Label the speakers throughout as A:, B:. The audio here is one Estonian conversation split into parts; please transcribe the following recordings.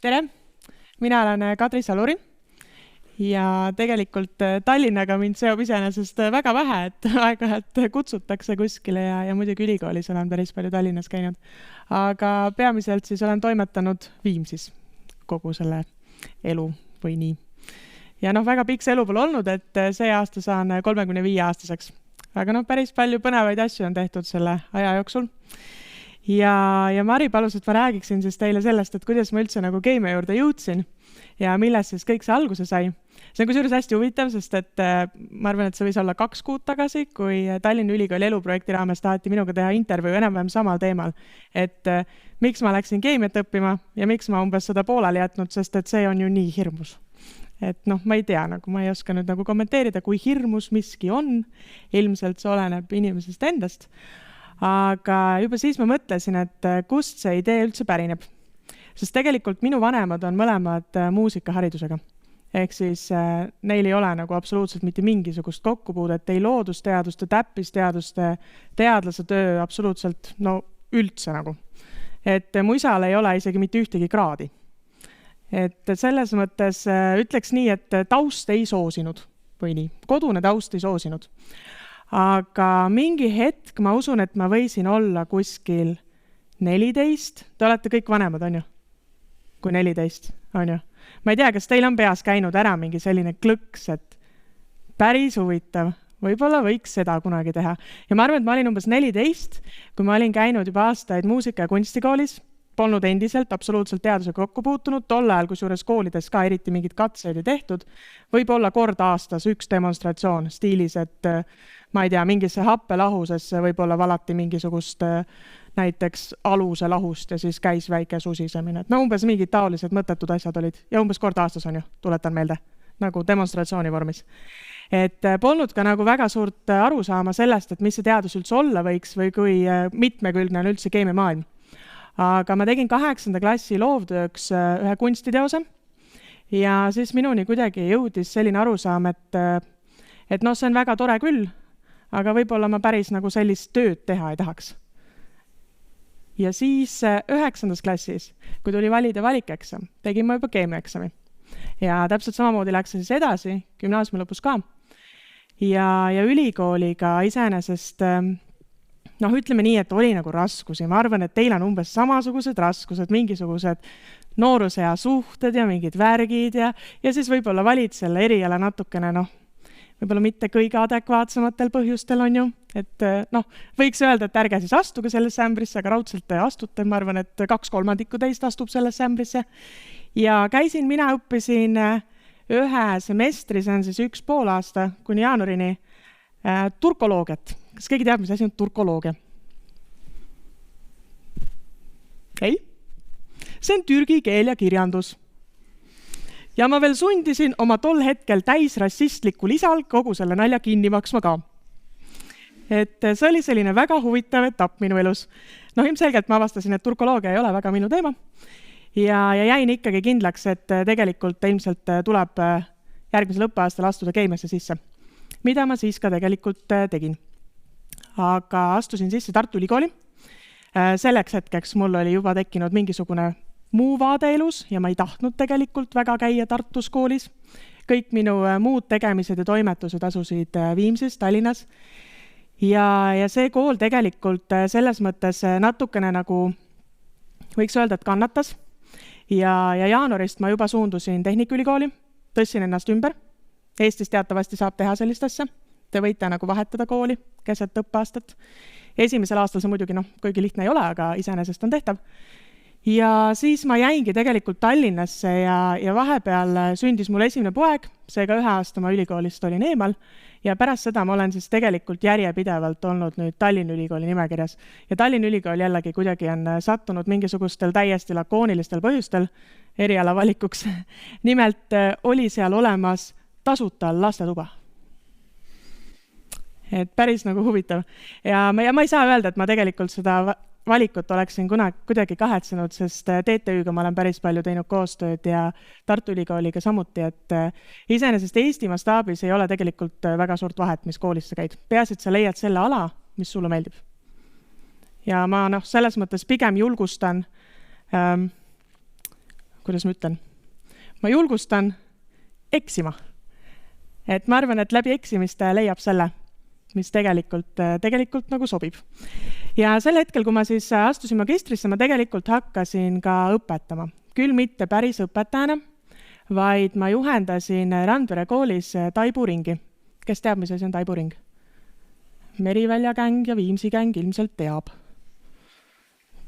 A: Tere! Mina olen Kadri Saluri ja tegelikult Tallinnaga mind seob iseenesest väga vähe, et aeg-ajalt kutsutakse kuskile ja muidugi ülikoolis olen päris palju Tallinnas käinud. Aga peamiselt siis olen toimetanud Viimsis kogu selle elu või nii. Ja väga pikk see elu pole olnud, et see aasta saan 35-aastaseks. Aga päris palju põnevaid asju on tehtud selle aja jooksul. Ja Mari palus, et ma räägiksin siis teile sellest, et kuidas ma üldse nagu Keemia juurde jõudsin ja millest siis kõik see alguse sai. See on kusjuures hästi huvitav, sest et ma arvan, et see võis olla 2 kuud tagasi, kui Tallinna Ülikooli eluprojekti raames taheti minuga teha intervjuu enam-vähem samal teemal, et miks ma läksin keemiat õppima ja miks ma umbes seda pooleli jätnud, sest et see on ju nii hirmus. Et ma ei tea, ma ei oska nüüd kommenteerida, kui hirmus miski on, ilmselt see oleneb inimesest endast. Aga juba siis ma mõtlesin, et kust see idee üldse pärineb. Sest tegelikult minu vanemad on mõlemad muusikaharidusega. Ehk siis neil ei ole absoluutselt mitte mingisugust kokkupuudet, ei loodusteaduste, täppisteaduste, teadlase töö absoluutselt üldse . Et mu isal ei ole isegi mitte ühtegi kraadi. Et selles mõttes ütleks nii, et taust ei soosinud või nii. Kodune taust ei soosinud. Aga mingi hetk ma usun, et ma võisin olla kuskil 14. Te olete kõik vanemad, on ju? Kui 14, on ju? Ma ei tea, kas teil on peas käinud ära mingi selline klõks, et päris huvitav. Võib-olla võiks seda kunagi teha. Ja ma arvan, et ma olin umbes 14, kui ma olin käinud juba aastaid muusika- ja kunstikoolis. Polnud endiselt absoluutselt teadusega kokku puutunud. Tol ajal, kusjuures koolides ka eriti mingid katseid ei tehtud. Võib-olla kord aastas üks demonstratsioon stiilis, et ma ei tea, mingisse happelahusesse võib-olla valati mingisugust näiteks aluse lahust ja siis käis väike susisemine. Et umbes mingid taolised mõttetud asjad olid. Ja umbes kord aastas on ju, tuletan meelde, nagu demonstratsiooni vormis. Et polnud ka väga suurt arusaama sellest, et mis see teadus üldse olla võiks või kui mitmekülgne on üldse keemiamaailm. Aga ma tegin 8. klassi loovtööks ühe kunstiteose ja siis minuni kuidagi jõudis selline arusaam, et see on väga tore küll, aga võib-olla ma päris sellist tööd teha ei tahaks. Ja siis 9. klassis, kui tuli valida valikeksam, tegin ma juba keemiaeksami. Ja täpselt samamoodi läks siis edasi, gümnaasiumi lõpus ka. Ja ülikooliga iseenesest ütleme nii, et oli raskusi. Ma arvan, et teil on umbes samasugused raskused, mingisugused noorusea suhted ja mingid värgid ja siis võib-olla valid selle eriala natukene, võib-olla mitte kõige adekvaatsematel põhjustel on ju. Et võiks öelda, et ärge siis astuge sellesse ämbrisse, aga raudselt te astute. Ma arvan, et 2/3 teist astub sellesse ämbrisse. Ja mina õppisin ühe semestri, see on siis 1,5 aasta kuni jaanuarini turkoloogiat. Kas keegi teab, mis asi on turkoloogia? Ei? See on türgi keel ja kirjandus. Ja ma veel sundisin oma tol hetkel täis rassistlikul isal kogu selle nalja kinni maksma ka. Et see oli selline väga huvitav etapp minu elus. Ilmselgelt ma avastasin, et turkoloogia ei ole väga minu teema. Ja jäin ikkagi kindlaks, et tegelikult ilmselt tuleb järgmisel õppeaastal astuda keemiasse sisse. Mida ma siis ka tegelikult tegin. Aga astusin sisse Tartu Ülikooli. Selleks hetkeks mul oli juba tekkinud mingisugune muu vaade elus ja ma ei tahtnud tegelikult väga käia Tartus koolis. Kõik minu muud tegemised ja toimetused asusid Viimsis, Tallinnas. Ja see kool tegelikult selles mõttes natukene võiks öelda, et kannatas. Ja jaanuarist ma juba suundusin Tehnikaülikooli, tõssin ennast ümber. Eestis teatavasti saab teha sellist asja. Te võite vahetada kooli keset õppeaastat. Esimesel aastal see muidugi kuigi lihtne ei ole, aga iseenesest on tehtav. Ja siis ma jäingi tegelikult Tallinnasse ja vahepeal sündis mul esimene poeg, seega 1 aasta ma ülikoolist olin eemal ja pärast seda ma olen siis tegelikult järjepidevalt olnud nüüd Tallinna Ülikooli nimekirjas. Ja Tallinna Ülikool jällegi kuidagi on sattunud mingisugustel täiesti lakoonilistel põhjustel eriala valikuks. Nimelt oli seal olemas tasuta lastetuba. Et päris huvitav. Ja ma ei saa öelda, et ma tegelikult seda valikut oleksin kuidagi kahetsenud, sest TTÜ-ga ma olen päris palju teinud koostööd ja Tartu Ülikooliga samuti, et iseenesest Eesti mastaabis ei ole tegelikult väga suurt vahet, mis koolis sa käid. Peaasi, et sa leiad selle ala, mis sulle meeldib. Ja ma selles mõttes pigem julgustan kuidas ma ütlen, ma julgustan eksima. Et ma arvan, et läbi eksimist leiab selle, mis tegelikult nagu sobib. Ja sel hetkel, kui ma siis astusin magistrisse, ma tegelikult hakkasin ka õpetama. Küll mitte päris õpetajana, vaid ma juhendasin Randvere koolis taiburingi. Kes teab, mis asi on taiburing? Merivälja gäng ja Viimsi gäng ilmselt teab.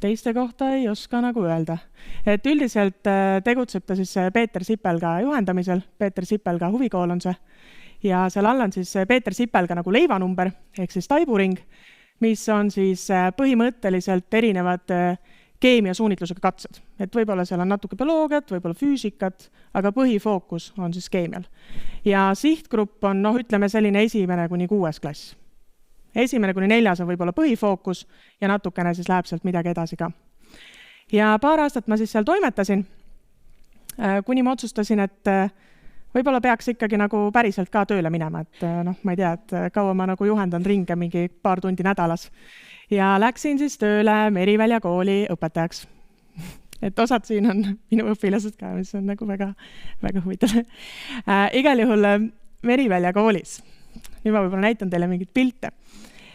A: Teiste kohta ei oska nagu öelda. Et üldiselt tegutseb ta siis Peeter Sipelga juhendamisel. Peeter Sipelga huvikool on see. Ja seal all on siis Peeter Sipelga nagu leivanumber, ehk siis taiburing, mis on siis põhimõtteliselt erinevad keemiasuunitlusega katsed. Et võib-olla seal on natuke bioloogiat, võib-olla füüsikat, aga põhifookus on siis keemial. Ja sihtgrupp on, ütleme selline 1.–6. klass. 1.–4. on võib-olla põhifookus ja natukene siis läheb sealt midagi edasi ka. Ja paar aastat ma siis seal toimetasin, kuni ma otsustasin, et võib-olla peaks ikkagi nagu päriselt ka tööle minema, et ma ei tea, et kaua ma nagu juhendan ringe mingi paar tundi nädalas. Ja läksin siis tööle Merivälja kooli õpetajaks. Et osad siin on minu õpilased ka, mis on nagu väga, väga huvitav. Igal juhul Merivälja koolis. Nüüd ma võib-olla näitan teile mingit pilte.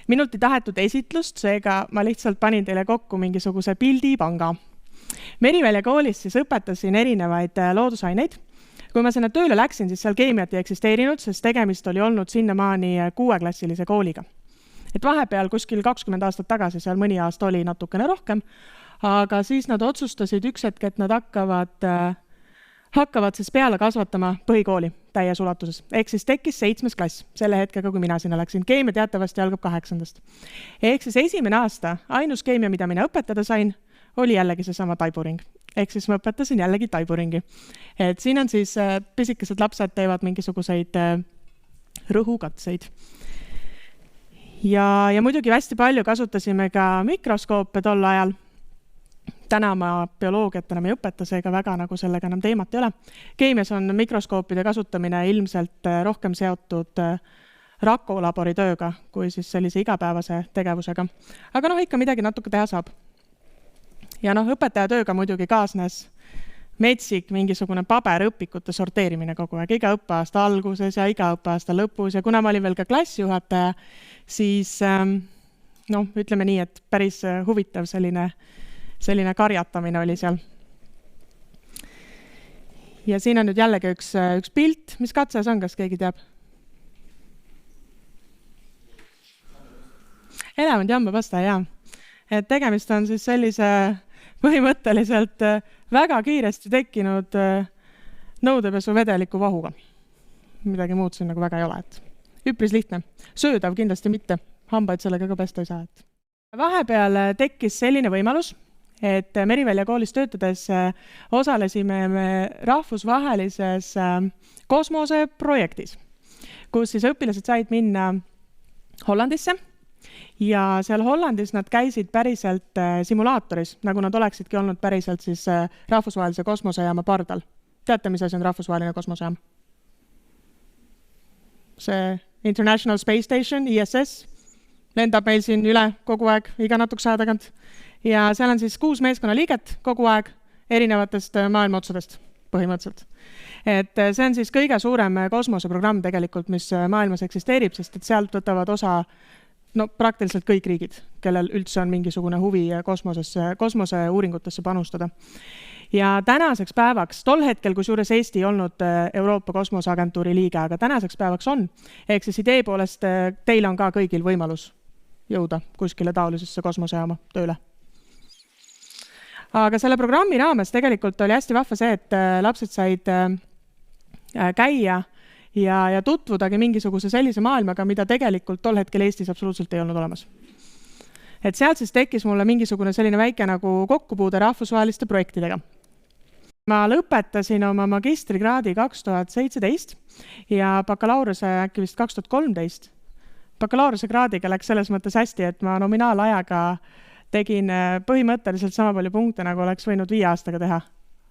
A: Minult ei tahetud esitlust, seega ma lihtsalt panin teile kokku mingisuguse pildipanga. Merivälja koolis siis õpetasin erinevaid loodusaineid. Kui ma sinna tööle läksin, siis seal keemiat ei eksisteerinud, sest tegemist oli olnud sinnamaani 6-klassilise kooliga. Et vahepeal kuskil 20 aastat tagasi, seal mõni aasta oli natukene rohkem, aga siis nad otsustasid üks hetk, et nad hakkavad siis peale kasvatama põhikooli täies ulatuses. Ehk siis tekkis 7. klass selle hetkega, kui mina sinna läksin. Keemia teatavasti algab 8. Ehk siis esimene aasta, ainus keemia, mida mina õpetada sain, oli jällegi seesama taiburing. Ehk siis ma õpetasin jällegi taiburingi. Et siin on siis pisikesed lapsed teevad mingisuguseid rõhukatseid. Ja muidugi hästi palju kasutasime ka mikroskoope tol ajal. Täna ma bioloogiat enam ei õpeta, seega väga nagu sellega enam teemat ei ole. Keemias on mikroskoopide kasutamine ilmselt rohkem seotud rakolabori tööga kui siis sellise igapäevase tegevusega. Aga ikka midagi natuke teha saab. Ja õpetaja tööga muidugi kaasnes metsik mingisugune paberõpikute sorteerimine kogu aeg, iga õppeaasta alguses ja iga õppeaasta lõpus. Ja kuna ma olin veel ka klassijuhataja, siis ütleme nii, et päris huvitav selline karjatamine oli seal. Ja siin on nüüd jällegi üks pilt. Mis katses on, kas keegi teab? Elevant-jambapasta, jaa. Et tegemist on siis sellise põhimõtteliselt väga kiiresti tekkinud nõudepesu vedeliku vahuga. Midagi muud siin nagu väga ei ole. Üpris lihtne. Söödav kindlasti mitte. Hambaid sellega ka pesta ei saa. Vahepeal tekkis selline võimalus, et Merivälja koolis töötades osalesime me rahvusvahelises kosmoseprojektis, kus siis õpilased said minna Hollandisse. Ja seal Hollandis nad käisid päriselt simulaatoris, nagu nad oleksidki olnud päriselt siis rahvusvahelise kosmosejaama pardal. Teate, mis asi on rahvusvaheline kosmosejaam? See International Space Station, ISS, lendab meil siin üle kogu aeg, iga natukese aja tagant. Ja seal on siis 6 meeskonnaliiget kogu aeg erinevatest maailma otsadest põhimõtteliselt. Et see on siis kõige suurem kosmoseprogramm tegelikult, mis maailmas eksisteerib, sest et sealt võtavad osa praktiliselt kõik riigid, kellel üldse on mingisugune huvi kosmose uuringutesse panustada. Ja tänaseks päevaks, tol hetkel, kusjuures Eesti ei olnud Euroopa Kosmoseagentuuri liige, aga tänaseks päevaks on, ehk siis idee poolest teil on ka kõigil võimalus jõuda kuskile taolisesse kosmosejaama tööle. Aga selle programmi raames tegelikult oli hästi vahva see, et lapsed said käia ja tutvudagi mingisuguse sellise maailmaga, mida tegelikult tol hetkel Eestis absoluutselt ei olnud olemas. Et sealt siis tekkis mulle mingisugune selline väike nagu kokkupuude rahvusvaheliste projektidega. Ma lõpetasin oma magistrikraadi 2017 ja bakalaureuse äkki vist 2013. Bakalaureuse kraadiga läks selles mõttes hästi, et ma nominaalajaga tegin põhimõtteliselt sama palju punkte, nagu oleks võinud 5 aastaga teha.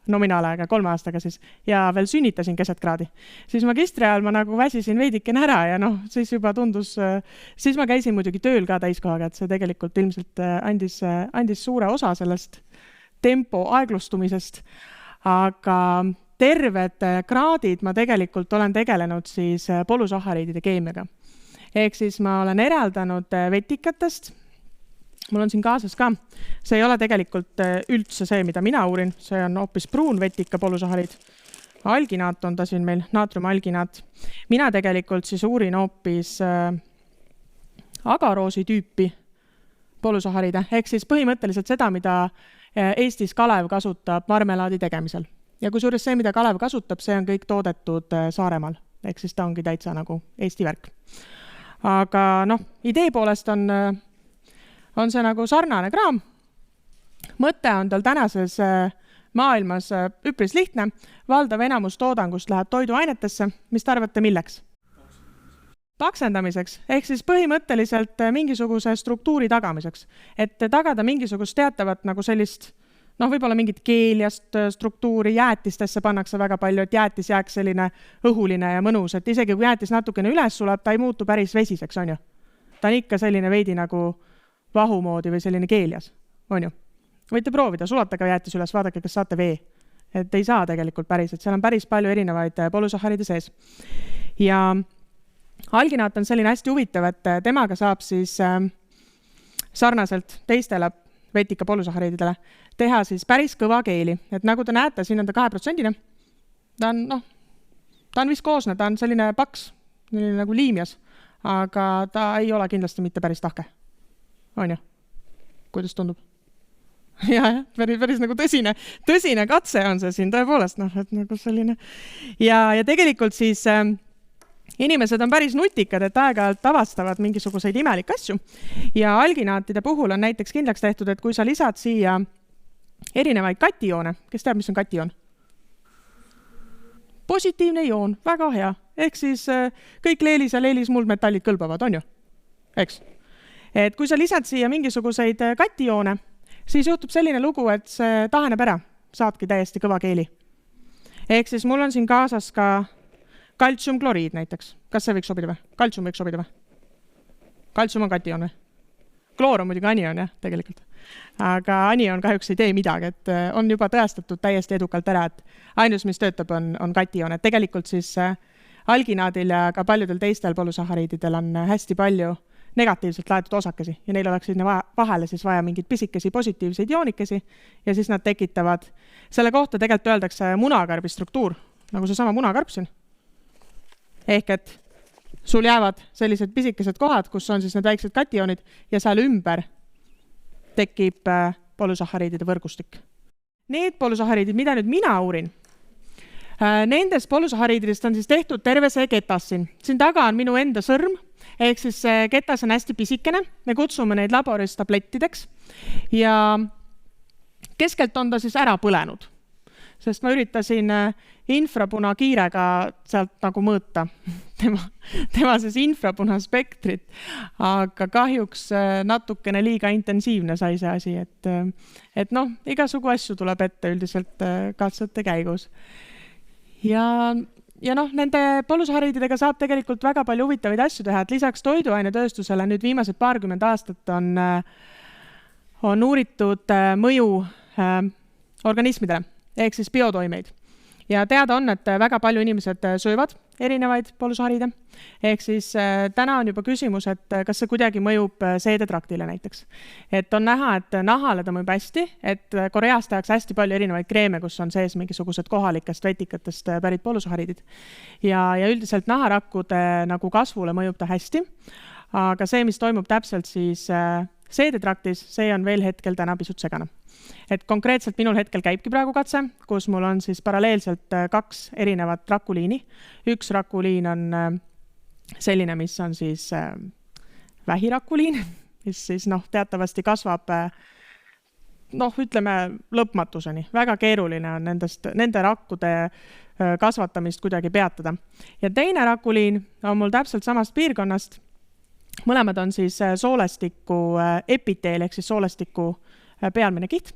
A: Nominaalajaga 3 aastaga siis, ja veel sünnitasin keset kraadi. Siis magistri ajal ma nagu väsisin veidikene ära ja siis juba tundus, siis ma käisin muidugi tööl ka täiskohaga, et see tegelikult ilmselt andis suure osa sellest tempo aeglustumisest. aga terved kraadid ma tegelikult olen tegelenud siis polüsahariidide keemiaga. Ehk siis ma olen eraldanud vetikatest, mul on siin kaasas ka, see ei ole tegelikult üldse see, mida mina uurin, see on hoopis pruun vetika polüsahariid. Alginaat on ta siin meil, naatriumalginaat. Mina tegelikult siis uurin hoopis agaroosi tüüpi polüsahariide, ehk siis põhimõtteliselt seda, mida Eestis Kalev kasutab marmelaadi tegemisel. Ja kusjuures see, mida Kalev kasutab, see on kõik toodetud Saaremaal, ehk siis ta ongi täitsa nagu Eesti värk. Aga idee poolest on see nagu sarnane kraam. Mõte on tal tänases maailmas üpris lihtne. Valdav enamus toodangust läheb toiduainetesse. Mis te arvate, milleks? Paksendamiseks, ehk siis põhimõtteliselt mingisuguse struktuuri tagamiseks. Et tagada mingisugust teatavat nagu sellist, võib-olla mingit keeljast struktuuri, jäätistesse pannakse väga palju, et jäätis jääks selline õhuline ja mõnus, et isegi kui jäätis natukene üles sulab, ta ei muutu päris vesiseks, on ju. Ta on ikka selline veidi nagu vahumoodi või selline keeljas, on ju. Võite proovida, sulatage jäätis üles, vaadake, kas saate vee. Et ei saa tegelikult päris, et seal on päris palju erinevaid polüsahariide sees. Ja alginaat on selline hästi huvitav, et temaga saab siis sarnaselt teistele vetika polüsahariididele teha siis päris kõva keeli. Et nagu te näete, siin on ta 2%. Ta on viskoosne, ta on selline paks, nagu liimjas, aga ta ei ole kindlasti mitte päris tahke. On ju? Kuidas tundub? Ja, päris nagu tõsine katse on see siin tõepoolest, et nagu selline. Ja tegelikult siis inimesed on päris nutikad, et aeg-ajalt avastavad mingisuguseid imelikke asju. Ja alginaatide puhul on näiteks kindlaks tehtud, et kui sa lisad siia erinevaid katijoone, kes teab, mis on katijoon? Positiivne joon, väga hea. Ehk siis kõik leelis ja leelis muldmetallid kõlbavad, on ju? Eks? Et kui sa lisad siia mingisuguseid katijoone, siis juhtub selline lugu, et see taheneb ära, saadki täiesti kõva keeli. Ehk siis mul on siin kaasas ka kaltsiumkloriid näiteks. Kas see võiks sobida või? Kaltsium võiks sobida või? Kaltsium on kation või? Kloor on muidugi anion, jah, tegelikult. Aga anion kahjuks ei tee midagi, et on juba tõestatud täiesti edukalt ära, et ainus, mis töötab, on kation. Et tegelikult siis alginaadil ja ka paljudel teistel polüsahariididel on hästi palju negatiivselt laetud osakesi ja neil oleks sinna vahele siis vaja mingid pisikesi positiivseid joonikesi ja siis nad tekitavad, selle kohta tegelikult öeldakse munakarbi struktuur, nagu see sama munakarp siin. Ehk et sul jäävad sellised pisikesed kohad, kus on siis need väiksed kationid ja seal ümber tekib polüsahariidide võrgustik. Need polüsahariidid, mida nüüd mina uurin, nendest polüsahariididest on siis tehtud terve see ketas siin. Siin taga on minu enda sõrm, ehk siis see ketas on hästi pisikene, me kutsume neid laboris tablettideks ja keskelt on ta siis ära põlenud, sest ma üritasin infrapunakiirega sealt nagu mõõta tema siis infrapunaspektrit, aga kahjuks natukene liiga intensiivne sai see asi, et igasugu asju tuleb ette üldiselt katsete käigus. Ja nende polüsahariididega saab tegelikult väga palju huvitavaid asju teha, et lisaks toiduainetööstusele nüüd viimased 20 aastat on uuritud mõju organismidele, ehk siis biotoimeid. Ja teada on, et väga palju inimesed söövad erinevaid polüsahariide, ehk siis täna on juba küsimus, et kas see kuidagi mõjub seedetraktile näiteks. Et on näha, et nahale ta mõjub hästi, et Koreas tehakse hästi palju erinevaid kreeme, kus on sees mingisugused kohalikest vetikatest pärit polüsahariidid. Ja üldiselt naharakkude nagu kasvule mõjub ta hästi, aga see, mis toimub täpselt siis seedetraktis, see on veel hetkel täna pisut segane. Et konkreetselt minul hetkel käibki praegu katse, kus mul on siis paralleelselt 2 erinevat rakuliini. Üks rakuliin on selline, mis on siis vähirakuliin, mis siis teatavasti kasvab ütleme lõpmatuseni. Väga keeruline on nende rakkude kasvatamist kuidagi peatada. Ja teine rakuliin on mul täpselt samast piirkonnast. Mõlemad on siis soolestiku epiteel, ehk siis soolestiku pealmine kiht.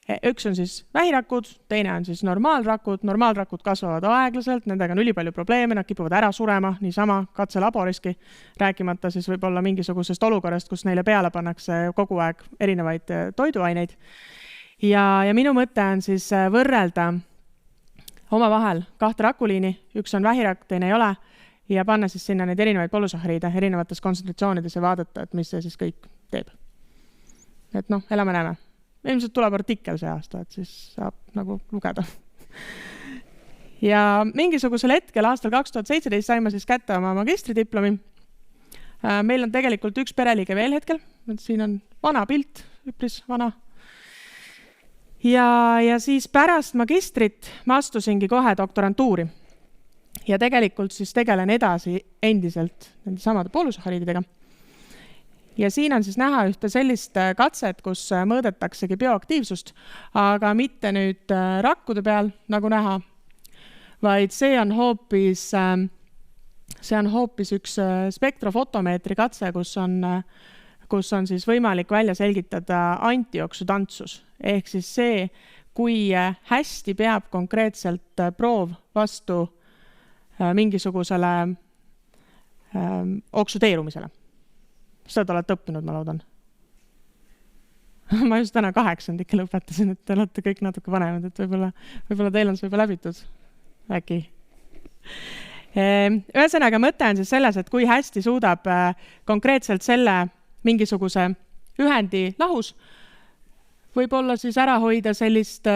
A: Üks on siis vähirakud, teine on siis normaalrakud. Normaalrakud kasvavad aeglaselt, nendega on ülipalju probleeme, nad kipuvad ära surema, niisama katselaboriski, rääkimata siis võib-olla mingisugusest olukorrast, kus neile peale pannakse kogu aeg erinevaid toiduaineid. ja minu mõte on siis võrrelda omavahel 2 rakuliini, üks on vähirakk, teine ei ole, ja panna siis sinna neid erinevaid polüsahariide erinevates kontsentratsioonides ja vaadata, et mis see siis kõik teeb. Et noh, elame-näeme. Ilmselt tuleb artikkel see aasta, et siis saab nagu lugeda. Ja mingisugusel hetkel aastal 2017 saime siis kätte oma magistridiplomi. Meil on tegelikult üks pereliige veel hetkel, et siin on vana pilt, üpris vana. Ja siis pärast magistrit ma astusingi kohe doktorantuuri. Ja tegelikult siis tegelen edasi endiselt nende samade polüsahariididega. Ja siin on siis näha ühte sellist katset, kus mõõdetaksegi bioaktiivsust, aga mitte nüüd rakkude peal, nagu näha, vaid see on hoopis üks spektrofotomeetri katse, kus on siis võimalik välja selgitada antioksüdantsus. Ehk siis see, kui hästi peab konkreetselt proov vastu mingisugusele oksüdeerumisele. Seda olete õppinud, ma loodan. Ma just täna 8. lõpetasin, et te olete kõik natuke vanemad, et võib-olla teil on see juba läbitud. Äkki. Ühesõnaga mõte on siis selles, et kui hästi suudab konkreetselt selle mingisuguse ühendi lahus, võib olla siis ära hoida sellist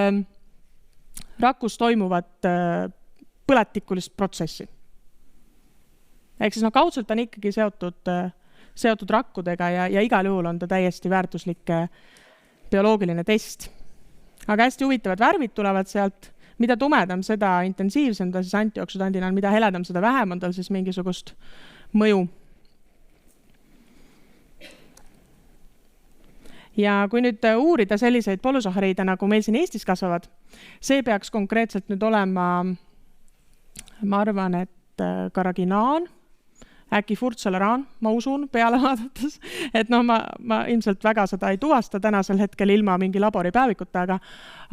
A: rakus toimuvat põletikulist protsessi. Ehk siis kaudselt on ikkagi seotud rakkudega ja igal juhul on ta täiesti väärtuslik bioloogiline test. Aga hästi huvitavad värvid tulevad sealt. Mida tumedam, seda intensiivsem ta siis antioksüdandina on, mida heledam, seda vähem on tal siis mingisugust mõju. Ja kui nüüd uurida selliseid polüsahariide, nagu meil siin Eestis kasvavad, see peaks konkreetselt nüüd olema, ma arvan, et karaginaan, äkki furtseleraan, ma usun, peale vaadates, et ma ilmselt väga seda ei tuvasta tänasel hetkel ilma mingi laboripäevikuta,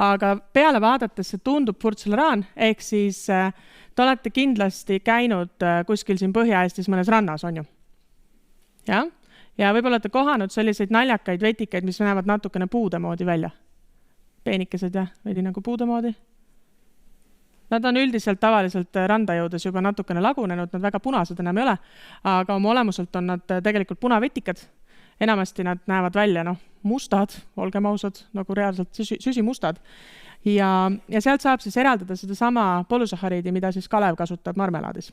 A: aga peale vaadates see tundub furtseleraan, ehk siis te olete kindlasti käinud kuskil siin Põhja-Eestis mõnes rannas, on ju? Ja võib-olla olete kohanud selliseid naljakaid vetikaid, mis näevad natukene puude moodi välja. Peenikesed, jah, veidi nagu puude moodi. Nad on üldiselt tavaliselt randa jõudes juba natukene lagunenud, nad väga punased enam ei ole, aga oma olemuselt on nad tegelikult punavetikad. Enamasti nad näevad välja mustad, olgem ausad, nagu reaalselt süsimustad. Ja sealt saab siis eraldada seda sama polüsahariidi, mida siis Kalev kasutab marmelaadis.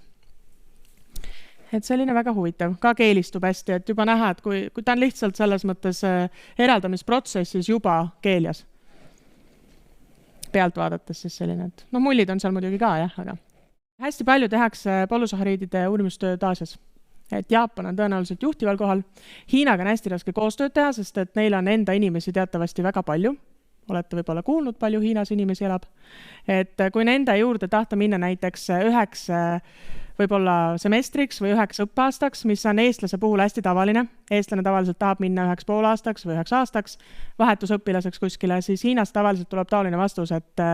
A: Et selline väga huvitav, ka keelistub hästi, et juba näha, et kui ta on lihtsalt selles mõttes eraldamisprotsessis juba keeljas. Pealt vaadates siis selline, et mullid on seal muidugi ka, jah, aga hästi palju tehakse polüsahariidide uurimustööd Aasias. Et Jaapan on tõenäoliselt juhtival kohal. Hiinaga on hästi raske koostööd teha, sest et neil on enda inimesi teatavasti väga palju. Olete võib-olla kuulnud, palju Hiinas inimesi elab. Et kui nende juurde tahta minna näiteks 9 võib-olla semestriks või 9 õppeaastaks, mis on eestlase puhul hästi tavaline. Eestlane tavaliselt tahab minna 9,5 aastaks või 9 aastaks vahetusõpilaseks kuskile, siis Hiinas tavaliselt tuleb taoline vastus, et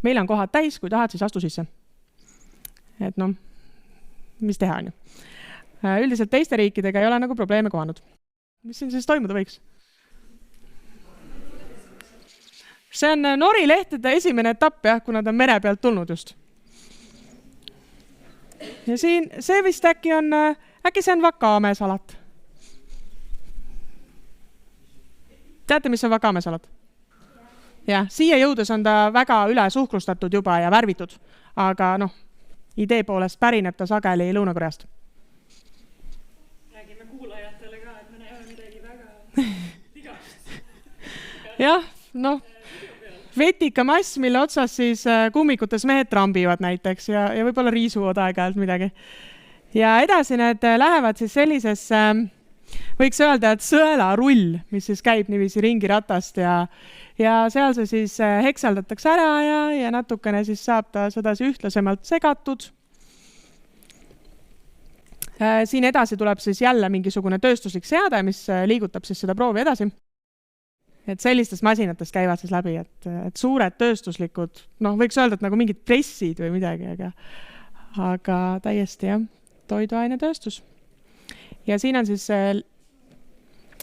A: meil on kohad täis, kui tahad, siis astu sisse. Et mis teha on ju. Üldiselt teiste riikidega ei ole nagu probleeme kohanud. Mis siin siis toimuda võiks? See on norilehtede esimene etapp, jah, kui nad on mere pealt tulnud just. Ja siin, see vist äkki see on vakaamesalat. Teate, mis on vakaamesalat? Jah, siia jõudes on ta väga üle suhkrustatud juba ja värvitud, aga idee poolest pärineb ta sageli Lõuna-Koreast.
B: Räägime kuulajatele ka, et me näeme midagi väga vigast.
A: Jah, vetikamass, mille otsas siis kummikutes mehed trambivad näiteks ja võib-olla riisuvad aeg-ajalt midagi. Ja edasi need lähevad siis sellisesse, võiks öelda, et sõelarull, mis siis käib niiviisi ringi ratast ja seal see siis hekseldatakse ära ja natukene siis saab ta sedasi ühtlasemalt segatud. Siin edasi tuleb siis jälle mingisugune tööstuslik seade, mis liigutab siis seda proovi edasi. Et sellistest masinatest käivad siis läbi, et suured tööstuslikud, võiks öelda, et nagu mingid pressid või midagi, aga täiesti jah, toiduainetööstus. Ja siin on siis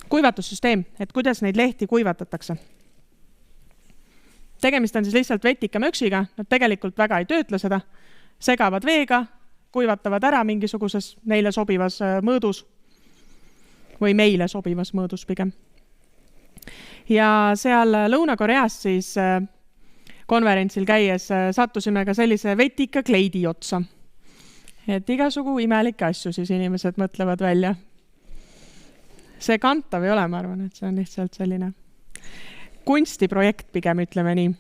A: kuivatussüsteem, et kuidas neid lehti kuivatatakse. Tegemist on siis lihtsalt vetikamöksiga, nad tegelikult väga ei töötle seda, segavad veega, kuivatavad ära mingisuguses neile sobivas mõõdus või meile sobivas mõõdus pigem. Ja seal Lõuna-Koreas siis konverentsil käies sattusime ka sellise vetika kleidi otsa. Et igasugu imelikke asju siis inimesed mõtlevad välja. See kantav ei ole, ma arvan, et see on lihtsalt selline kunstiprojekt pigem, ütleme nii.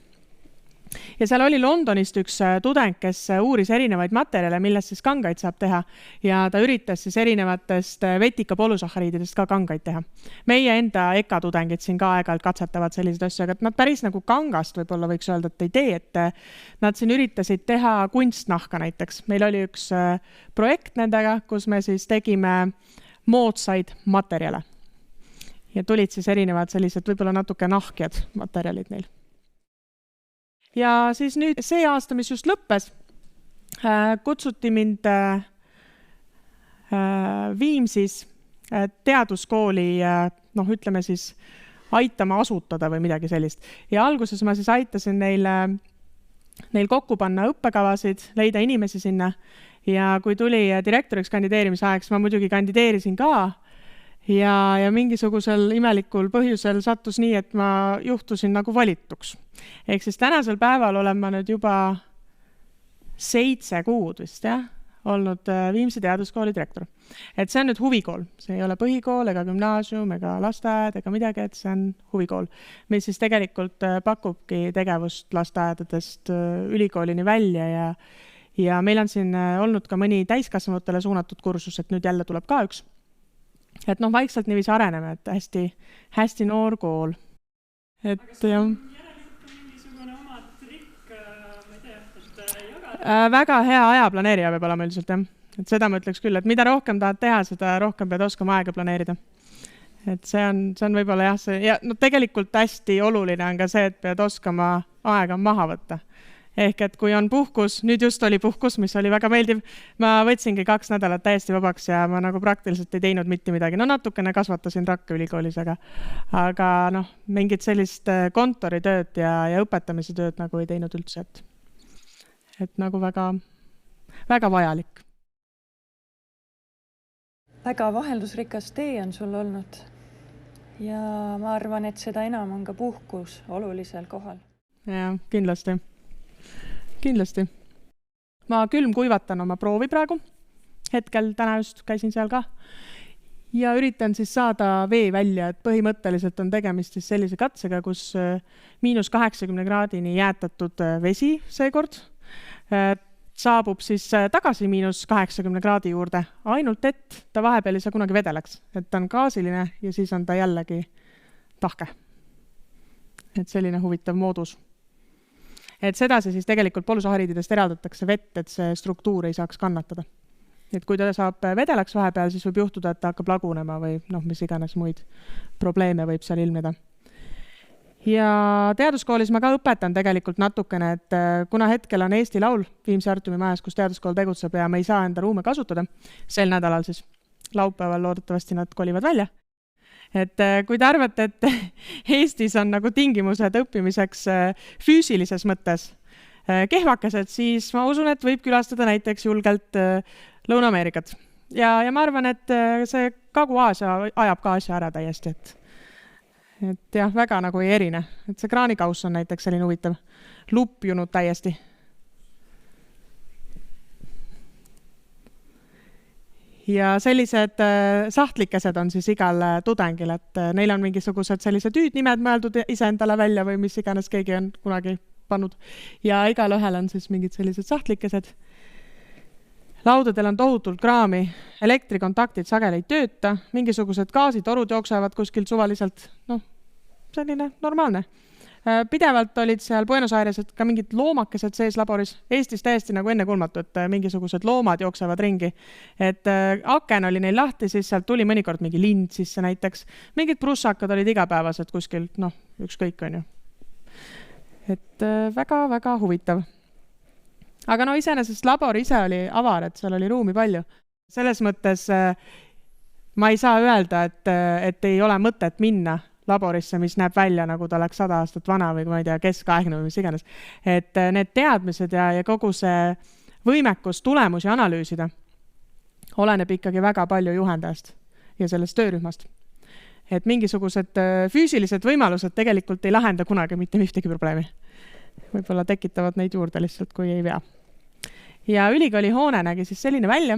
A: Ja seal oli Londonist üks tudeng, kes uuris erinevaid materjale, millest siis kangaid saab teha ja ta üritas siis erinevatest vetika polusahariididest ka kangaid teha. Meie enda EKA tudengid siin ka aeg-ajalt katsetavad selliseid asju, aga nad päris nagu kangast võib-olla võiks öelda, et ei tee, et nad siin üritasid teha kunstnahka näiteks. Meil oli üks projekt nendega, kus me siis tegime moodsaid materjale ja tulid siis erinevad sellised võib-olla natuke nahkjad materjalid neil. Ja siis nüüd see aasta, mis just lõppes, kutsuti mind Viimsis teaduskooli, ütleme siis, aitama asutada või midagi sellist. Ja alguses ma siis aitasin neil kokku panna õppekavasid, leida inimesi sinna. Ja kui tuli direktoriks kandideerimise aeg, siis ma muidugi kandideerisin ka. Ja mingisugusel imelikul põhjusel sattus nii, et ma juhtusin nagu valituks. Ehk siis tänasel päeval olen ma nüüd juba 7 kuud vist, olnud Viimsi teaduskooli direktor. Et see on nüüd huvikool. See ei ole põhikool ega gümnaasium ega lasteaed ega midagi, et see on huvikool, mis siis tegelikult pakubki tegevust lasteaedadest ülikoolini välja ja meil on siin olnud ka mõni täiskasvanutele suunatud kursus, et nüüd jälle tuleb ka üks. Et vaikselt niiviisi areneme, et hästi noor kool.
B: Aga see on järelikult mingisugune oma trikk, ma ei tea, et jagada?
A: Väga hea aja planeerija võib olema üldiselt, jah. Et seda ma ütleks küll, et mida rohkem tahad teha, seda rohkem pead oskama aega planeerida. Et see on võib-olla jah, ja tegelikult hästi oluline on ka see, et pead oskama aega maha võtta. Ehk et kui on puhkus, nüüd just oli puhkus, mis oli väga meeldiv, ma võtsingi 2 nädalat täiesti vabaks ja ma nagu praktiliselt ei teinud mitte midagi. Natukene kasvatasin Rakve ülikoolis, aga mingit sellist kontoritööd ja õpetamise tööd nagu ei teinud üldse. Et nagu väga, väga vajalik.
C: Väga vaheldusrikas tee on sul olnud ja ma arvan, et seda enam on ka puhkus olulisel kohal.
A: Ja, kindlasti. Ma külmkuivatan oma proovi praegu. Hetkel täna just käisin seal ka. Ja üritan siis saada vee välja, et põhimõtteliselt on tegemist siis sellise katsega, kus -80 kraadini jäätatud vesi seekord saabub siis tagasi -80 kraadi juurde. Ainult et ta vahepeal ei saa kunagi vedelaks. Et ta on gaasiline ja siis on ta jällegi tahke. Et selline huvitav moodus. Et sedasi siis tegelikult polusahariididest eraldatakse vett, et see struktuur ei saaks kannatada. Et kui ta saab vedelaks vahepeal, siis võib juhtuda, et ta hakkab lagunema või mis iganes muid probleeme võib seal ilmneda. Ja teaduskoolis ma ka õpetan tegelikult natukene, et kuna hetkel on Eesti Laul Viimsi Artumi majas, kus teaduskool tegutseb ja me ei saa enda ruume kasutada, sel nädalal siis laupäeval loodetavasti nad kolivad välja. Et kui te arvate, et Eestis on nagu tingimused õppimiseks füüsilises mõttes kehvakesed, siis ma usun, et võib külastada näiteks julgelt Lõuna-Ameerikat. Ja ma arvan, et see Kagu-Aasia ajab ka asja ära täiesti, et jah, väga nagu ei erine. Et see kraanikauss on näiteks selline huvitav, lupjunud täiesti. Ja sellised sahtlikesed on siis igal tudengil, et neil on mingisugused sellised hüüdnimed mõeldud iseendale välja või mis iganes keegi on kunagi pannud. Ja igal ühel on siis mingid sellised sahtlikesed. Laudadel on tohutult kraami, elektrikontaktid sageli ei tööta, mingisugused gaasitorud jooksevad kuskilt suvaliselt, selline normaalne. Pidevalt olid seal Buenos Aires ka mingid loomakesed sees laboris. Eestis täiesti nagu enne kulmatu, et mingisugused loomad jooksevad ringi. Et aken oli neil lahti, siis sealt tuli mõnikord mingi lind sisse näiteks. Mingid prussakad olid igapäevased kuskilt, ükskõik on ju. Et väga-väga huvitav. Aga iseenesest labor ise oli avar, et seal oli ruumi palju. Selles mõttes ma ei saa öelda, et ei ole mõtet minna laborisse, mis näeb välja, nagu ta oleks 100 aastat vana või ma ei tea, keskaegne või mis iganes. Et need teadmised ja kogu see võimekus tulemusi analüüsida oleneb ikkagi väga palju juhendajast ja sellest töörühmast. Et mingisugused füüsilised võimalused tegelikult ei lahenda kunagi mitte ühtegi probleemi. Võib-olla tekitavad neid juurde lihtsalt, kui ei vea. Ja ülikooli hoone nägi siis selline välja.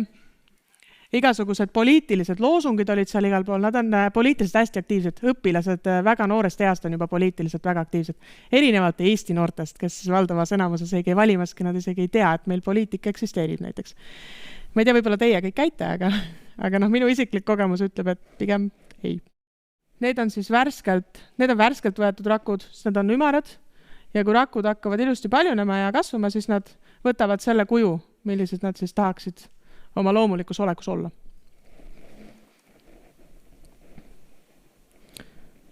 A: Igasugused poliitilised loosungid olid seal igal pool. Nad on poliitiliselt hästi aktiivsed. Õpilased väga noorest east on juba poliitiliselt väga aktiivsed. Erinevalt Eesti noortest, kes valdavas enamuses ei käi valimaski, nad isegi ei tea, et meil poliitika eksisteerib näiteks. Ma ei tea, võib-olla teie kõik käite, aga minu isiklik kogemus ütleb, et pigem ei. Need on siis värskelt võetud rakud, sest need on ümarad ja kui rakud hakkavad ilusti paljunema ja kasvama, siis nad võtavad selle kuju, millised nad siis tahaksid oma loomulikus olekus olla.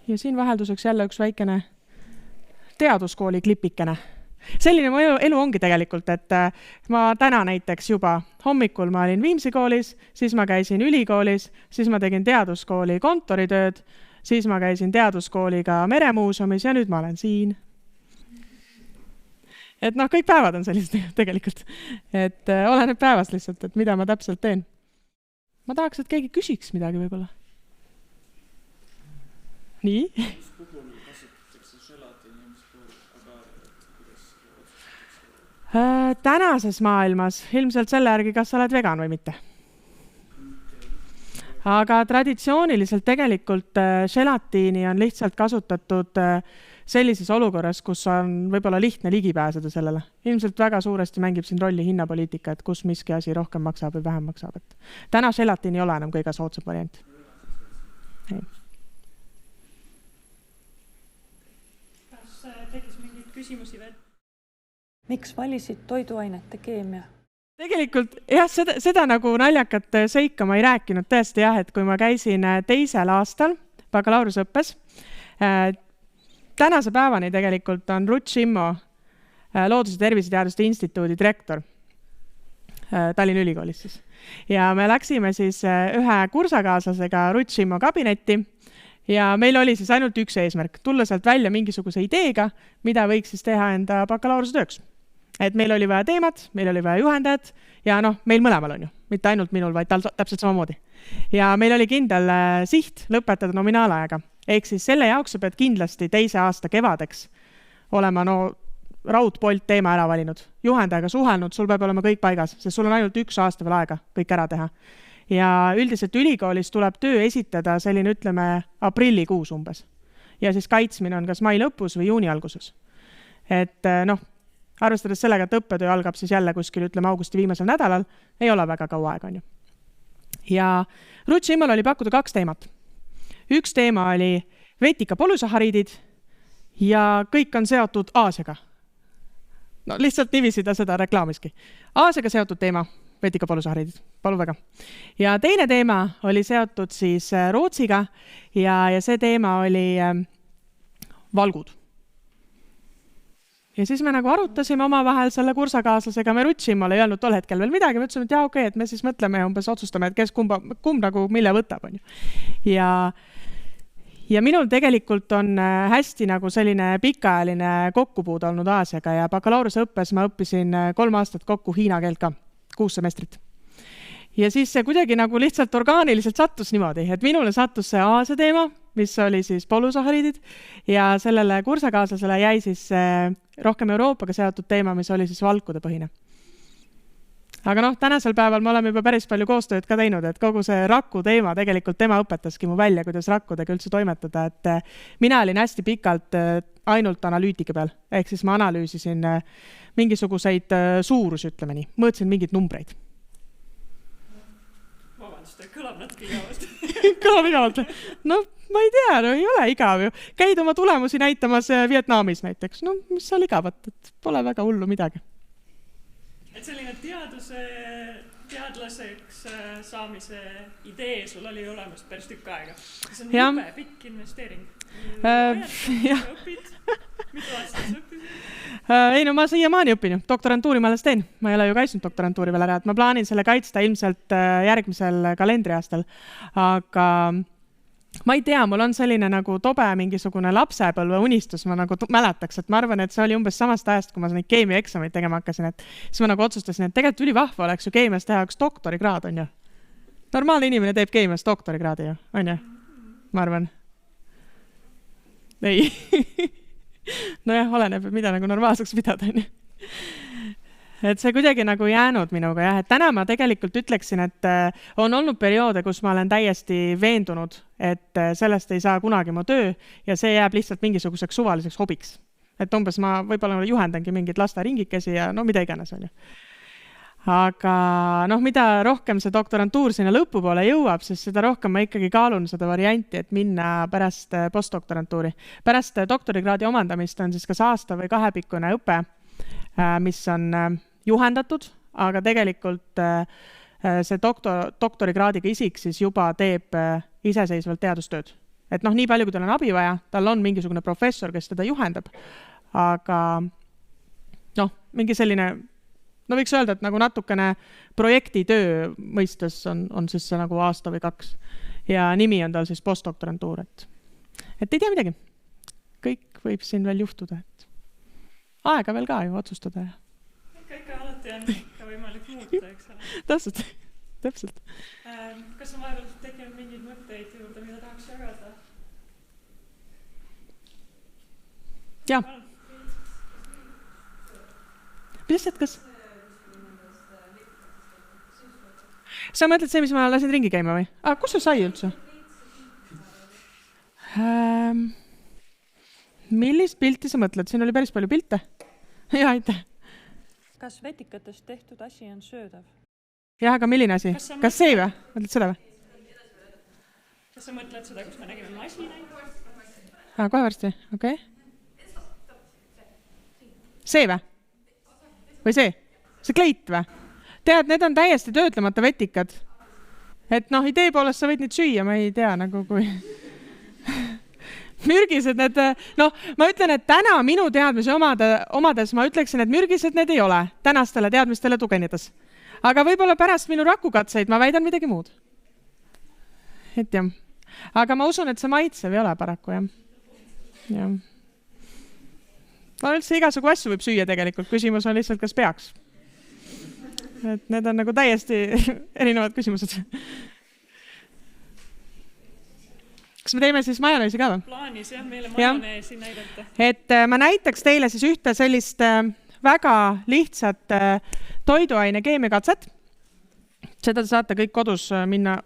A: Ja siin vahelduseks jälle üks väikene teaduskooli klipikene. Selline mu elu ongi tegelikult, et ma täna näiteks juba hommikul ma olin Viimsi koolis, siis ma käisin ülikoolis, siis ma tegin teaduskooli kontoritööd, siis ma käisin teaduskooliga Meremuuseumis ja nüüd ma olen siin. Et kõik päevad on sellised tegelikult. Et oleneb päevast lihtsalt, et mida ma täpselt teen. Ma tahaks, et keegi küsiks midagi võib-olla. Nii?
D: Mis puhul kasutatakse želatini,
A: tänases maailmas ilmselt selle järgi, kas sa oled vegan või mitte. Aga traditsiooniliselt tegelikult želatiini on lihtsalt kasutatud sellises olukorras, kus on võib-olla lihtne ligi pääseda sellele. Ilmselt väga suuresti mängib siin rolli hinnapoliitika, et kus miski asi rohkem maksab või vähem maksab. Et täna želatiin ei ole enam kõige soodsam variant.
B: Kas tekkis mingeid küsimusi veel?
C: Miks valisid toiduainete keemia?
A: Tegelikult jah, seda nagu naljakat seika ma ei rääkinud tõesti jah, et kui ma käisin 2. aastal bakalaureusõppes, tänase päevani tegelikult on Ruth Schimmo, Loodus- ja Terviseteaduste Instituudi direktor Tallinna Ülikoolis siis. Ja me läksime siis ühe kursakaaslasega Ruth Schimmo kabinetti ja meil oli siis ainult üks eesmärk, tulla sealt välja mingisuguse ideega, mida võiks siis teha enda bakalaureusetööks. Et meil oli vaja teemat, meil oli vaja juhendajat ja meil mõlemal on ju, mitte ainult minul, vaid tal täpselt samamoodi. Ja meil oli kindel siht lõpetada nominaalajaga. Ehk siis selle jaoks sa pead kindlasti 2. aasta kevadeks olema raudpolt teema ära valinud. Juhendajaga suhelnud, sul peab olema kõik paigas, sest sul on ainult 1 aasta veel aega kõik ära teha. Ja üldiselt ülikoolis tuleb töö esitada selline, ütleme, aprillikuus umbes. Ja siis kaitsmine on kas mai lõpus või juuni alguses. Et arvestades sellega, et õppetöö algab siis jälle kuskil, ütleme, augusti viimasel nädalal, ei ole väga kaua aega, on ju. Ja Ruth Schimmol oli pakkuda 2 teemat. Üks teema oli vetika polüsahariidid ja kõik on seotud Aasiaga. Lihtsalt niiviisi ta seda reklaamiski. Aasiaga seotud teema, vetika polüsahariidid, palun väga. Ja teine teema oli seotud siis Rootsiga ja see teema oli valgud. Ja siis me nagu arutasime omavahel selle kursakaaslasega, me Ruth Schimmol ei öelnud tol hetkel veel midagi, me ütlesime, et jah, okei, et me siis mõtleme ja umbes otsustame, et kes kumb nagu mille võtab. On ju. Ja minul tegelikult on hästi nagu selline pikaajaline kokkupuud olnud Aasiaga ja bakalaureuseõppes ma õppisin 3 aastat kokku hiina keelt ka, 6 semestrit. Ja siis see kuidagi nagu lihtsalt orgaaniliselt sattus niimoodi, et minule sattus see Aasia teema, mis oli siis polüsahariidid ja sellele kursakaaslasele jäi siis rohkem Euroopaga seotud teema, mis oli siis valkude põhine. Aga tänasel päeval me oleme juba päris palju koostööd ka teinud, et kogu see rakku teema tegelikult tema õpetaski mu välja, kuidas rakkudega üldse toimetada, et mina olin hästi pikalt ainult analüütika peal, ehk siis ma analüüsisin mingisuguseid suurusi, ütleme nii, mõõtsin mingeid numbreid.
B: Vabandust, kõlab natuke igavalt.
A: Kõlab igavalt. Ma ei tea, ei ole igav ju. Käid oma tulemusi näitamas Vietnamis näiteks. Mis seal igavat, et pole väga hullu midagi.
B: Et selline teadlaseks saamise idee sul oli olemas päris tükk aega. See on jube pikk investeering. Õpid? Mitu aastas õppisid?
A: Ei, ma siiamaani õpin ju. Doktorantuuri ma alles teen. Ma ei ole ju kaitsnud doktorantuuri veel ära, et ma plaanin selle kaitsta ilmselt järgmisel kalendriaastal. Aga ma ei tea, mul on selline nagu tobe mingisugune lapsepõlve unistus, ma nagu mäletaks, et ma arvan, et see oli umbes samast ajast, kui ma neid keemiaeksameid tegema hakkasin, et siis ma nagu otsustasin, et tegelikult ülivahva oleks ju keemias teha üks doktorikraad, on ju. Normaalne inimene teeb keemias doktorikraadi ju, on ju? Ma arvan. Ei. Nojah, oleneb, mida nagu normaalseks pidada, on ju. Et see kuidagi nagu jäänud minuga jah, et täna ma tegelikult ütleksin, et on olnud perioode, kus ma olen täiesti veendunud, et sellest ei saa kunagi mu töö ja see jääb lihtsalt mingisuguseks suvaliseks hobiks. Et umbes ma võib-olla juhendangi mingid laste ringikesi ja no mida iganes on ju. Aga noh, mida rohkem see doktorantuur sinna lõpupoole jõuab, siis seda rohkem ma ikkagi kaalun seda varianti, et minna pärast postdoktorantuuri. Pärast doktorikraadi omandamist on siis kas aasta või 2-pikkune õpe, mis on juhendatud, aga tegelikult see doktorikraadiga isik siis juba teeb iseseisvalt teadustööd. Et noh, nii palju, kui tal on abi vaja, tal on mingisugune professor, kes teda juhendab, aga noh, mingi selline, no võiks öelda, et nagu natukene projektitöö mõistes on siis see nagu aasta või 2. Ja nimi on tal siis postdoktorantuur, et ei tea midagi. Kõik võib siin veel juhtuda, et aega veel ka ju otsustada.
B: Ikka alati on ka võimalik muuta, eks ole. Täpselt. Kas on vahepeal tekkinud mingeid mõtteid juurde, mida tahaks jagada?
A: Jah. Mis jätkas? Sa mõtled see, mis ma lasin ringi käima või? Kus sa sai üldse? Millist pilti sa mõtled? Siin oli päris palju pilte. Ja, aitäh.
C: Kas vetikatest tehtud asi on söödav?
A: Jah, aga milline asi? Kas see või? Mõtled seda või?
B: Kas sa mõtled seda, kus me nägime masinaid?
A: Kohe varsti, okei. See või? Või see? See kleit või? Tead, need on täiesti töötlemata vetikad. Et noh, idee poolest sa võid neid süüa, ma ei tea nagu kui... Mürgised need, noh, ma ütlen, et täna minu teadmisi omades ma ütleksin, et mürgised need ei ole tänastele teadmistele tugenedes. Aga võib-olla pärast minu rakukatseid ma väidan midagi muud. Et jah. Aga ma usun, et see maitsev ei ole paraku, jah. No üldse igasugu asju võib süüa tegelikult. Küsimus on lihtsalt, kas peaks. Et need on nagu täiesti erinevad küsimused. Kas me teeme siis majoneesi ka või?
B: Plaanis jah, meile majoneesi näidata.
A: Et ma näitaks teile siis ühte sellist väga lihtsat toiduaine keemiakatset. Seda saate kõik kodus minna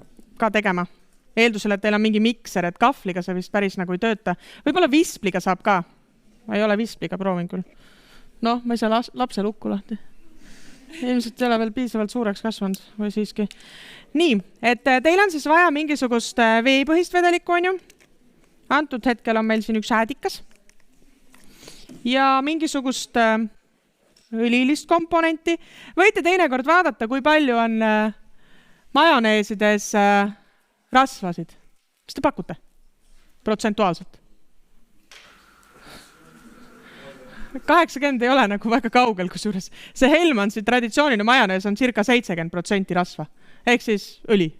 A: ka tegema. Eeldusel, et teil on mingi mikser, et kahvliga see vist päris nagu ei tööta. Võib-olla vispliga saab ka. Ma ei ole vispliga, proovin küll. Noh, ma ei saa lapse lukku lahti. Ilmselt ei ole veel piisavalt suureks kasvanud või siiski. Nii, et teil on siis vaja mingisugust veepõhist vedelikku, on ju. Antud hetkel on meil siin üks äädikas. Ja mingisugust õlilist komponenti. Võite teinekord vaadata, kui palju on majoneesides rasvasid. Mis te pakute? Protsentuaalselt. 80 ei ole nagu väga kaugel kusjuures. See Hellmansi traditsiooniline majonees on circa 70% rasva. Ehk siis õli.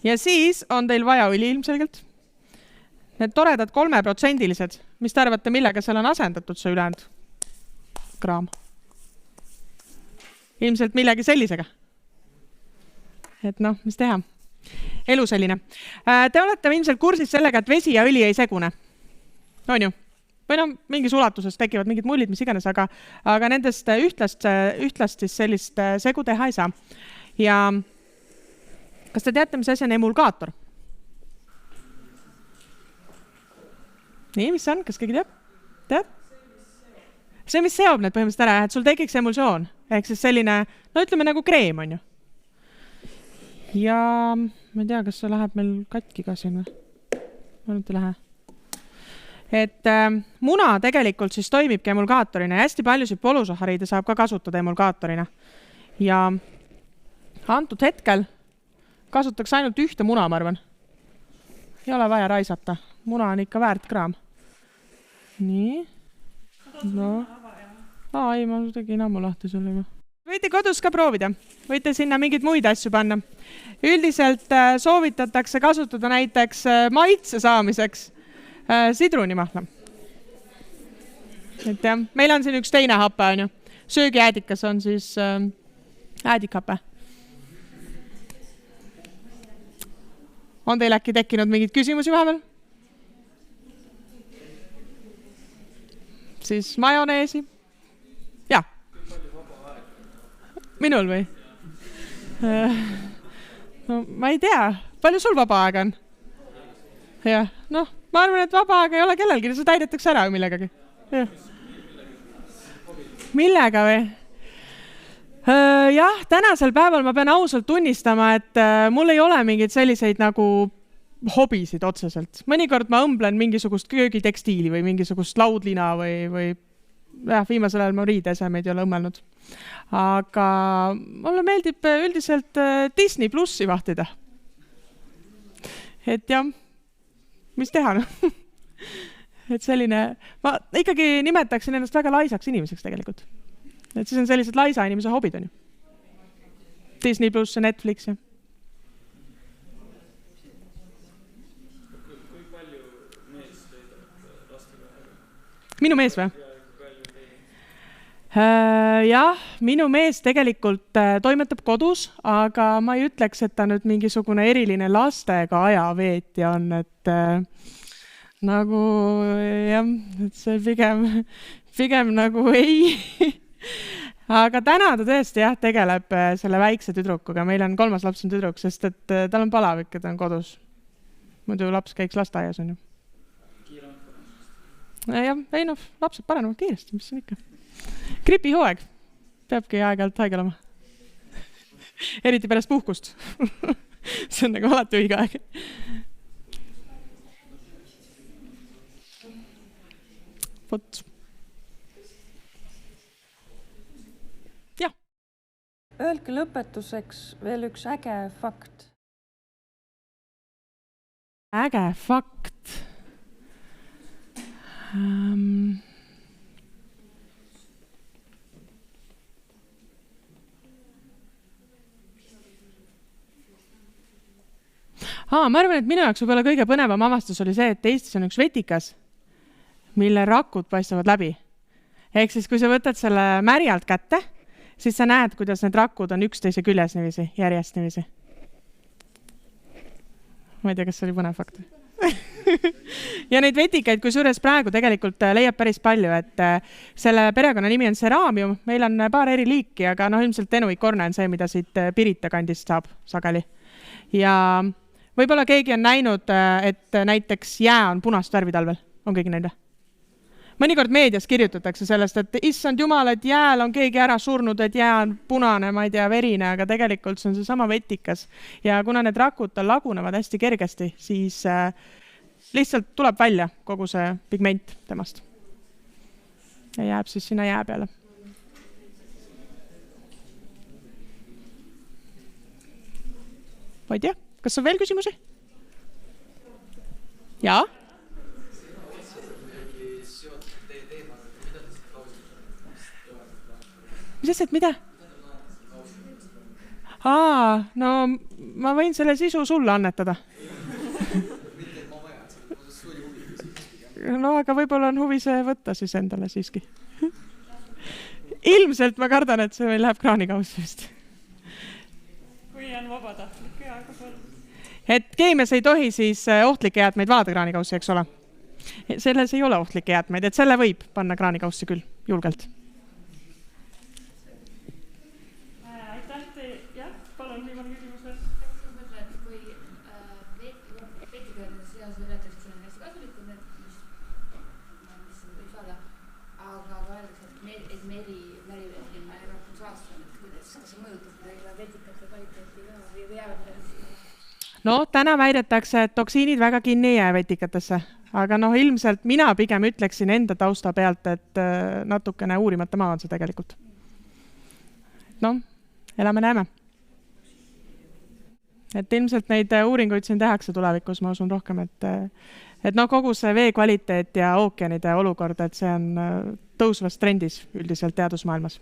A: Ja siis on teil vaja õli ilmselgelt. Need toredad 3%-lised, mis te arvate, millega seal on asendatud see ülejäänud kraam? Ilmselt millegi sellisega. Et noh, mis teha? Elu selline. Te olete ilmselt kursis sellega, et vesi ja õli ei segune. On ju? Või no mingis ulatuses tekivad mingid mullid, mis iganes, aga nendest ühtlast siis sellist segu teha ei saa. Ja kas te teate, mis asi on emulgaator? Nii, mis see on? Kas keegi teab? Tead? See, mis seob need põhimõtteliselt ära, et sul tekiks emulsioon. Ehk siis selline, no ütleme nagu kreem on ju. Ja ma ei tea, kas see läheb meil katki ka siin või? Ma nüüd ei lähe. Et muna tegelikult siis toimibki emulgaatorina ja hästi paljusid polusahariide saab ka kasutada emulgaatorina. Ja antud hetkel kasutaks ainult ühte muna, ma arvan. Ei ole vaja raisata. Muna on ikka väärt kraam. Nii. No. Ei, ma tegin ammu lahti sulle juba. Võite kodus ka proovida, võite sinna mingeid muid asju panna. Üldiselt soovitatakse kasutada näiteks maitse saamiseks sidrunimahla. Et jah, meil on siin üks teine hape, on ju. Söögiäädikas on siis äädikhape. On teil äkki tekkinud mingeid küsimusi vahepeal? Siis majoneesi. Jah. Minul või? No, ma ei tea. Palju sul vaba aega on? Jah, noh, ma arvan, et vaba aega ei ole kellelgi. See täidetakse ära millegagi. Jah. Millega või? Jah, tänasel päeval ma pean ausalt tunnistama, et mul ei ole mingeid selliseid nagu hobisid otseselt. Mõnikord ma õmblen mingisugust köögitekstiili või mingisugust laudlina või jah, viimasel ajal ma riideesemeid ei ole õmmelnud. Aga mulle meeldib üldiselt Disney Plussi vahtida. Et jah, mis teha? Et selline, ma ikkagi nimetaksin ennast väga laisaks inimeseks tegelikult. Et siis on sellised laisa inimese hobid, on ju. Disney Plus ja Netflix ja.
D: Kui palju mees teidab lastega?
A: Minu mees või? Jah, minu mees tegelikult toimetab kodus, aga ma ei ütleks, et ta nüüd mingisugune eriline lastega ajaveetja on, et nagu jah, et see pigem nagu ei. Aga täna ta tõesti jah, tegeleb selle väikse tüdrukuga. Meil on 3. laps on tüdruk, sest et tal on palavik, et ta on kodus. Muidu laps käiks lasteaias, on ju. Jah, ei noh, lapsed paranevad kiiresti, mis on ikka. Gripihooaeg peabki aeg-ajalt haigel olema. Eriti pärast puhkust. See on nagu alati õige aeg. Vot. Jah.
C: Öelge lõpetuseks veel üks äge fakt.
A: Äge fakt. Ma arvan, et minu jaoks võib-olla kõige põnevam avastus oli see, et Eestis on üks vetikas, mille rakud paistavad läbi. Ehk siis, kui sa võtad selle märjalt kätte, siis sa näed, kuidas need rakud on üksteise küljes niiviisi, järjest niiviisi. Ma ei tea, kas see oli põnev fakt. Ja neid vetikaid, kui suures praegu tegelikult leiab päris palju, et selle perekonna nimi on Ceramium. Meil on paar eri liiki, aga ilmselt tenuikorne on see, mida siit Pirita kandist saab sageli. Ja võib-olla keegi on näinud, et näiteks jää on punast värvi talvel. On keegi näinud? Mõnikord meedias kirjutatakse sellest, et issand jumal, et jääl on keegi ära surnud, et jää on punane, ma ei tea, verine, aga tegelikult see on see sama vetikas. Ja kuna need rakud tal lagunevad hästi kergesti, siis lihtsalt tuleb välja kogu see pigment temast. Ja jääb siis sinna jää peale. Ma ei tea, kas on veel küsimusi? Jaa? Mis asjad, mida? No ma võin selle sisu sulle annetada. No aga võib-olla on huvi see võtta siis endale siiski. Ilmselt ma kardan, et see meil läheb kraanikaussi vist.
B: Kui on vabatahtlik ja aga palju.
A: Et keemias ei tohi siis ohtlikke jäätmeid vaada kraanikaussi, eks ole? Selles ei ole ohtlikke jäätmeid, et selle võib panna kraanikaussi küll, julgelt. No, täna väidetakse, et toksiinid väga kinni ei jää vetikatesse, aga ilmselt mina pigem ütleksin enda tausta pealt, et natukene uurimata maa on see tegelikult. Elame näeme. Et ilmselt neid uuringuid siin tehakse tulevikus, ma usun rohkem, et kogu see vee kvaliteet ja ookeanide olukord, et see on tõusvas trendis üldiselt teadusmaailmas.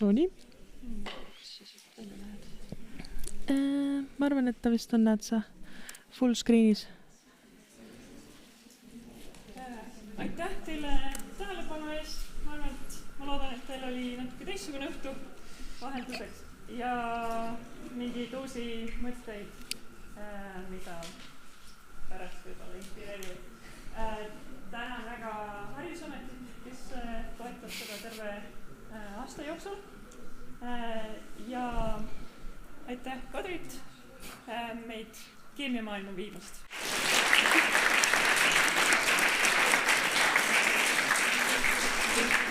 A: No nii. Ma arvan, et ta vist on, näed sa, full screen'is.
B: Aitäh teile tähelepanu eest. Ma loodan, et teil oli natuke teistsugune õhtu vahelduseks ja mingeid uusi mõtteid, mida pärast võib-olla inspireerivad. Tänan väga Haridusametit, kes toetab seda terve aasta jooksul. Ja aitäh Kadrit meid keemiamaailma viimast. Thank you.